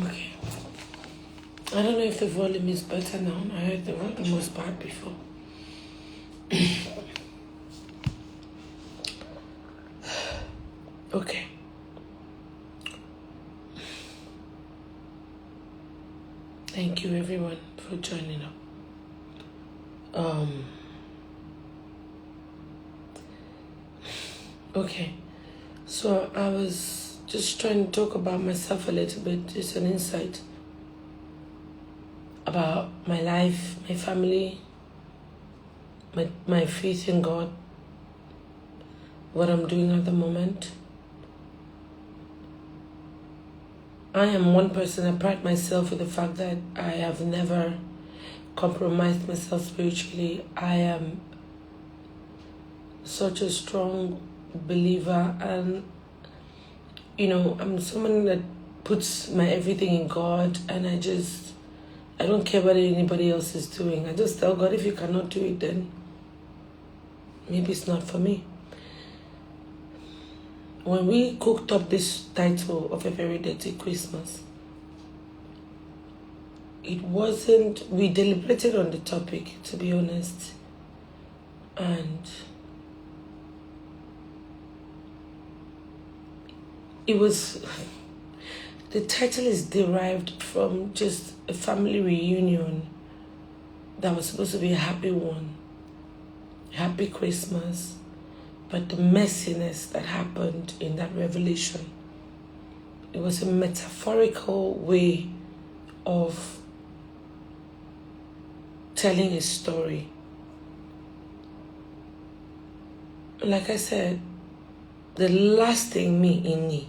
Okay. I don't know if the volume is better now. I heard the volume was bad before. Okay. Thank you everyone for joining up. Okay. So I was just trying to talk about myself a little bit, just an insight about my life, my family, my faith in God, what I'm doing at the moment. I am one person, I pride myself with the fact that I have never compromised myself spiritually. I am such a strong believer, and I'm someone that puts my everything in God, and I don't care what anybody else is doing. I just tell God, if you cannot do it, then maybe it's not for me. When we cooked up this title of A Very Dirty Christmas, we deliberated on the topic, to be honest, and the title is derived from just a family reunion that was supposed to be a happy one, happy Christmas, but the messiness that happened in that revelation, it was a metaphorical way of telling a story. Like I said, the last thing me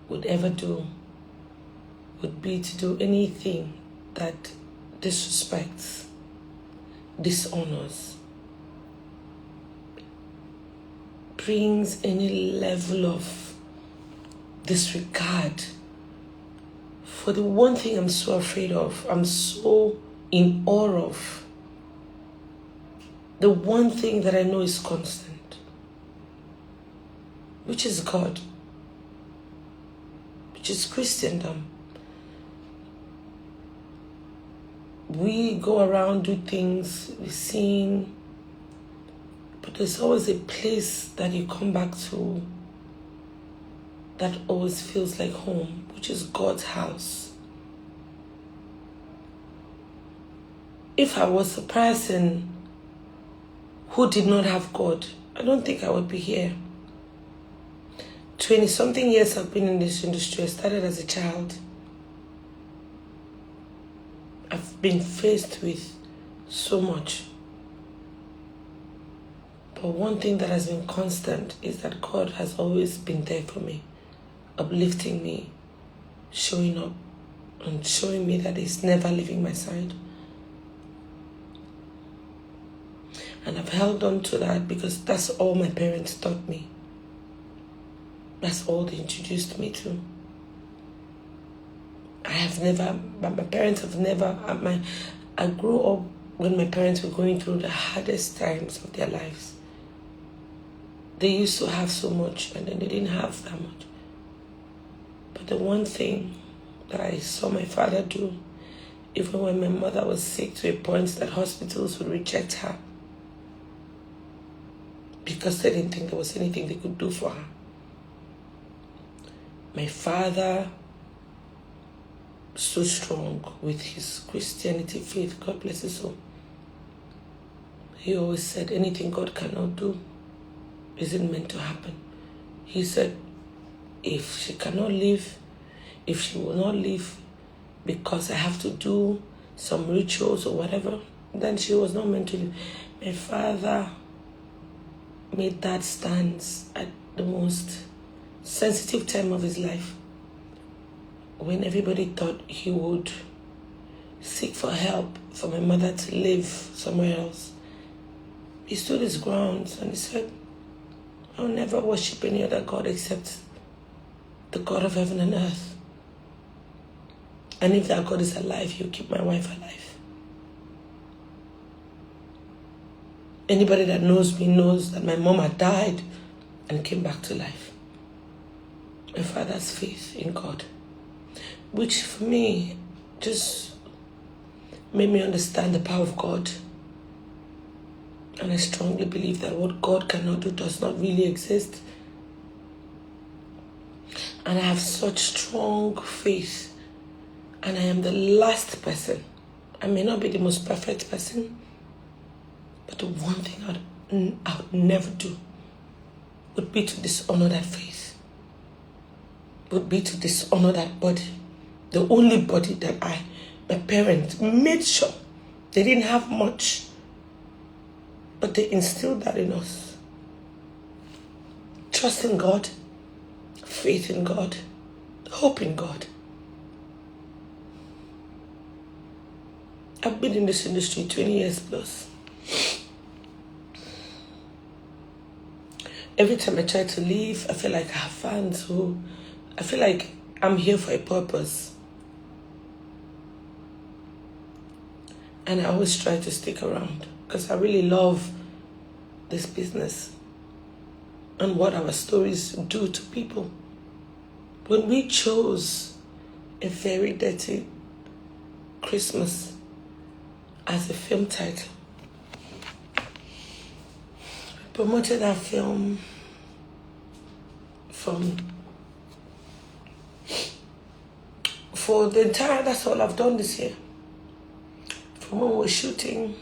would ever do would be to do anything that disrespects, dishonors, brings any level of disregard for the one thing I'm so afraid of, I'm so in awe of, the one thing that I know is constant, which is God, which is Christendom. We go around, do things, we sing, but there's always a place that you come back to that always feels like home, which is God's house. If I was a person who did not have God, I don't think I would be here. 20-something years I've been in this industry. I started as a child. I've been faced with so much. But one thing that has been constant is that God has always been there for me, uplifting me, showing up, and showing me that He's never leaving my side. And I've held on to that because that's all my parents taught me. That's all they introduced me to. My parents have never, I grew up when my parents were going through the hardest times of their lives. They used to have so much and then they didn't have that much. But the one thing that I saw my father do, even when my mother was sick to a point that hospitals would reject her because they didn't think there was anything they could do for her. My father, so strong with his Christianity faith, God bless his soul. He always said anything God cannot do isn't meant to happen. He said if she cannot live, if she will not live because I have to do some rituals or whatever, then she was not meant to live. My father made that stance at the most sensitive time of his life, when everybody thought he would seek for help for my mother to live somewhere else. He stood his ground and he said, I'll never worship any other God except the God of heaven and earth. And if that God is alive, He'll keep my wife alive. Anybody that knows me knows that my mom had died and came back to life. My father's faith in God. which for me just made me understand the power of God. And I strongly believe that what God cannot do does not really exist. And I have such strong faith. And I am the last person. I may not be the most perfect person, but the one thing I would never do would be to dishonor that faith. Would be to dishonor that body. The only body that my parents made sure they didn't have much, but they instilled that in us. Trust in God, faith in God, hope in God. I've been in this industry 20 years plus. Every time I try to leave, I feel like I have fans I feel like I'm here for a purpose. And I always try to stick around because I really love this business and what our stories do to people. When we chose A Very Dirty Christmas as a film title, we promoted that film for the entire, that's all I've done this year. From when we were shooting,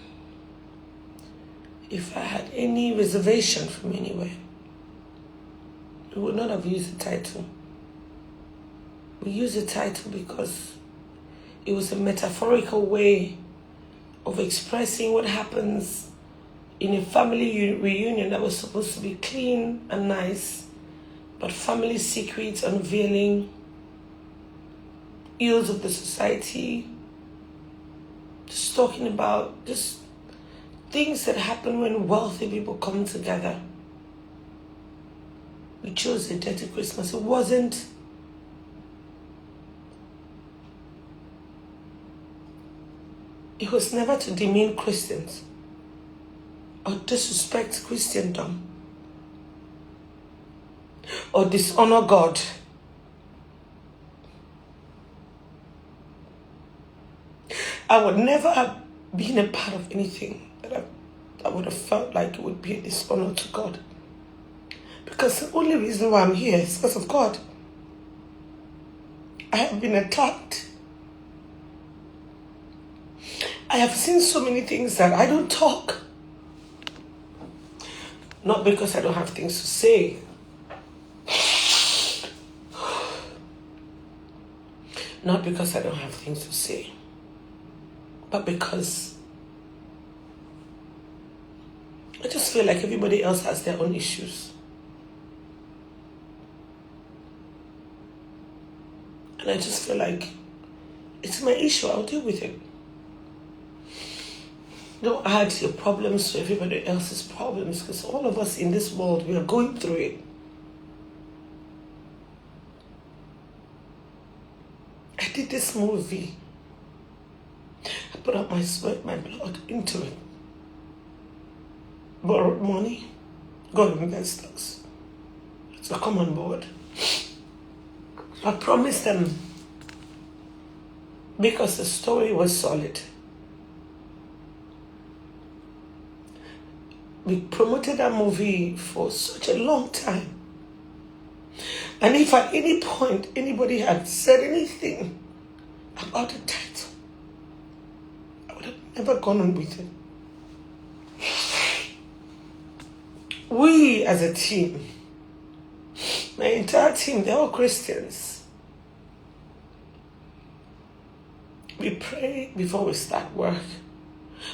if I had any reservation from anywhere, we would not have used the title. We used the title because it was a metaphorical way of expressing what happens in a family reunion that was supposed to be clean and nice, but family secrets unveiling, ills of the society, just talking about just things that happen when wealthy people come together. We chose A Dirty Christmas. It was never to demean Christians or disrespect Christendom or dishonor God. I would never have been a part of anything that I would have felt like it would be a dishonor to God. Because the only reason why I'm here is because of God. I have been attacked. I have seen so many things that I don't talk. Not because I don't have things to say. Not because I don't have things to say. But because I just feel like everybody else has their own issues. And I just feel like it's my issue, I'll deal with it. Don't add your problems to everybody else's problems, because all of us in this world, we are going through it. I did this movie. I put up my sweat, my blood into it. Borrowed money. God invest us. So come on board. I promised them, because the story was solid. We promoted that movie for such a long time. And if at any point anybody had said anything about the title, I would have never gone on with it. We as a team, my entire team, they're all Christians. We pray before we start work.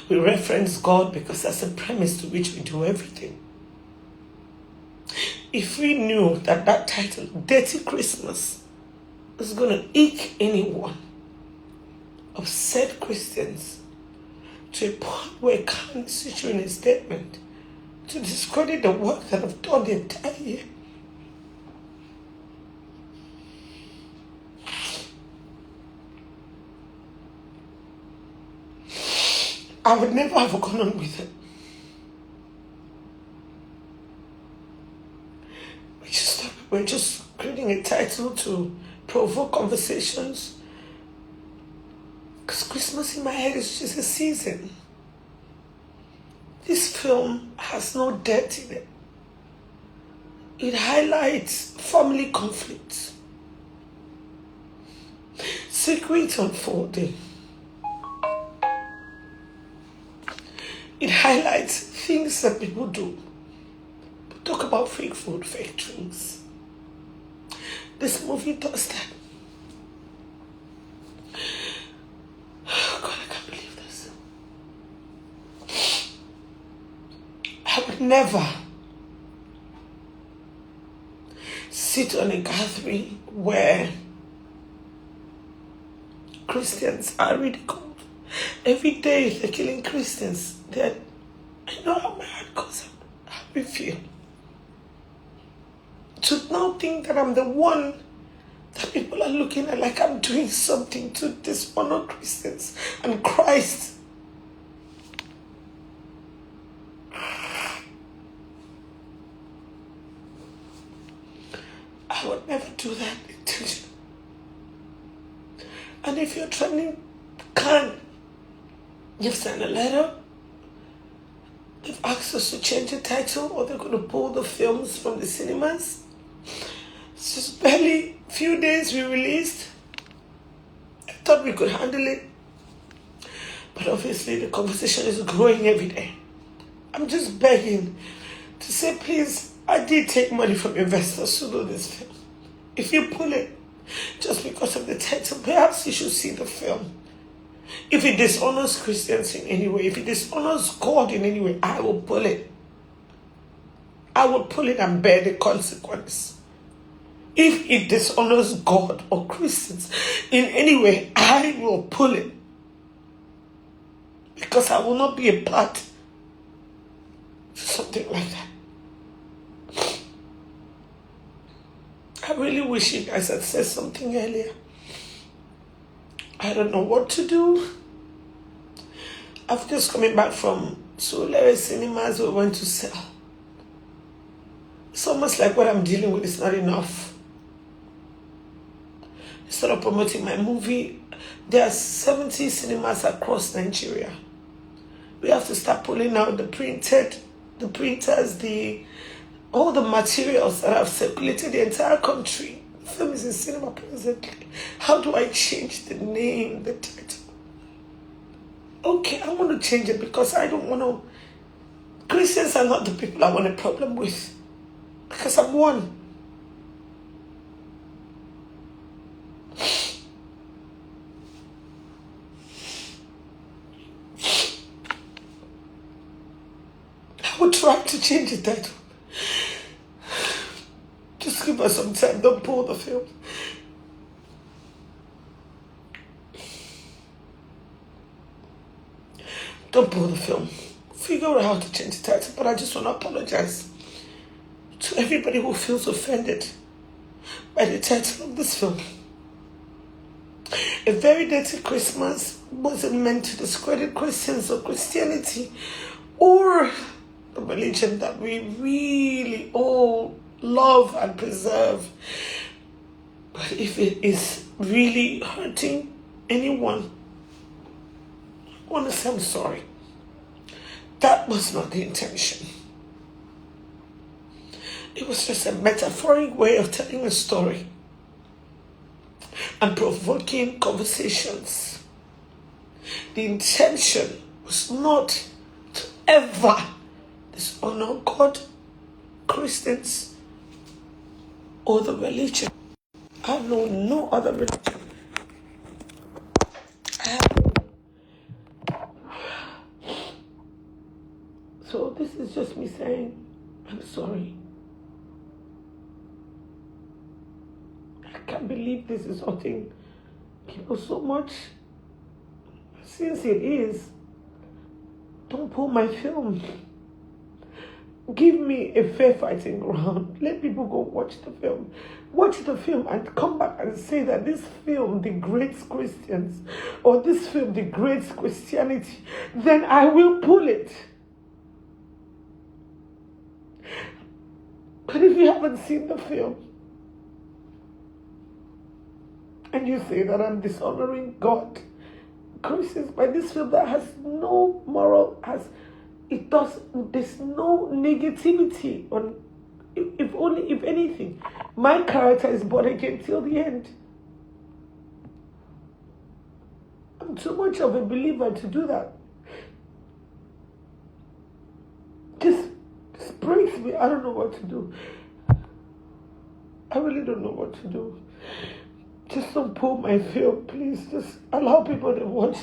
We reference God because that's the premise to which we do everything. If we knew that that title, Dirty Christmas, was going to eke anyone, upset Christians, to a point where it can't issue in a statement to discredit the work that I've done the entire year, I would never have gone on with it. We're just creating a title to provoke conversations, Because Christmas in my head is just a season. This film has no death in it. It highlights family conflicts, secrets unfolding. It highlights things that people do. Talk about fake food, fake drinks. This movie does that. Oh God, I can't believe this. I would never sit on a gathering where Christians are ridiculed. Every day they're killing Christians. I know how my heart goes out, how we feel. To now think that I'm the one that people are looking at like I'm doing something to dishonor Christians and Christ. I would never do that intentionally. And if you're trying, you've sent a letter, they've asked us to change the title, or they're going to pull the films from the cinemas. It's just barely a few days we released. I thought we could handle it. But obviously the conversation is growing every day. I'm just begging to say, please, I did take money from investors to do this film. If you pull it, just because of the title, perhaps you should see the film. If it dishonors Christians in any way, if it dishonors God in any way, I will pull it. I will pull it and bear the consequence. If it dishonors God or Christians in any way, I will pull it. Because I will not be a part of something like that. I really wish you guys had said something earlier. I don't know what to do. I've just coming back from Soleil Cinemas we went to sell. It's almost like what I'm dealing with is not enough. Instead of promoting my movie, there are 70 cinemas across Nigeria. We have to start pulling out the printers, all the materials that have circulated the entire country. The film is in cinema presently. How do I change the name, the title? Okay, I want to change it because I don't want to... Christians are not the people I want a problem with. Because I'm one. I would try to change the title. Just give us some time. Don't pull the film. Don't pull the film. Figure out how to change the title. But I just want to apologize to everybody who feels offended by the title of this film. A Very Dirty Christmas wasn't meant to discredit Christians or Christianity or the religion that we really all love and preserve. But if it is really hurting anyone, I want to say I'm sorry. That was not the intention. It was just a metaphoric way of telling a story and provoking conversations. The intention was not to ever dishonor God, Christians, or the religion. I know no other religion. So this is just me saying, I'm sorry. I can't believe this is hurting people so much. Since it is, don't pull my film. Give me a fair fighting ground. Let people go watch the film. Watch the film and come back and say that this film degrades Christians or this film degrades Christianity. Then I will pull it. But if you haven't seen the film and you say that I'm dishonoring God, Christians by this film that has no moral, there's no negativity on, if anything, my character is born again till the end. I'm too much of a believer to do that. Just breaks me. I don't know what to do. I really don't know what to do. Just don't pull my film, please. Just allow people to watch.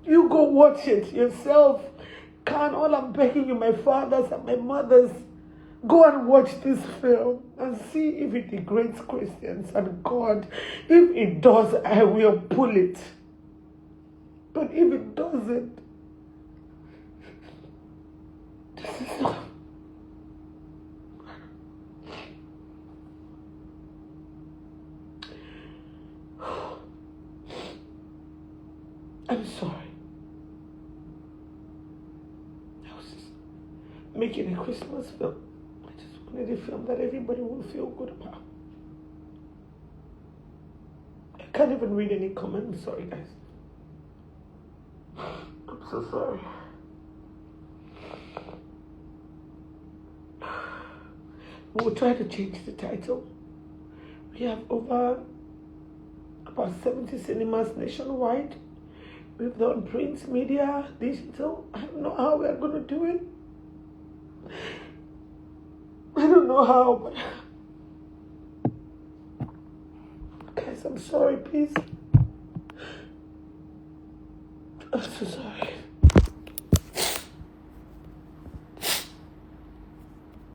You go watch it yourself. All I'm begging you, my fathers and my mothers, go and watch this film and see if it degrades Christians and God. If it does, I will pull it. But if it doesn't, this is not. I'm sorry. I was just making a Christmas film. I just wanted a film that everybody will feel good about. I can't even read any comments. Sorry, guys. I'm so sorry. We'll try to change the title. We have over about 70 cinemas nationwide. We've done print, media, digital. I don't know how we're going to do it. I don't know how, but guys, I'm sorry, please. I'm so sorry.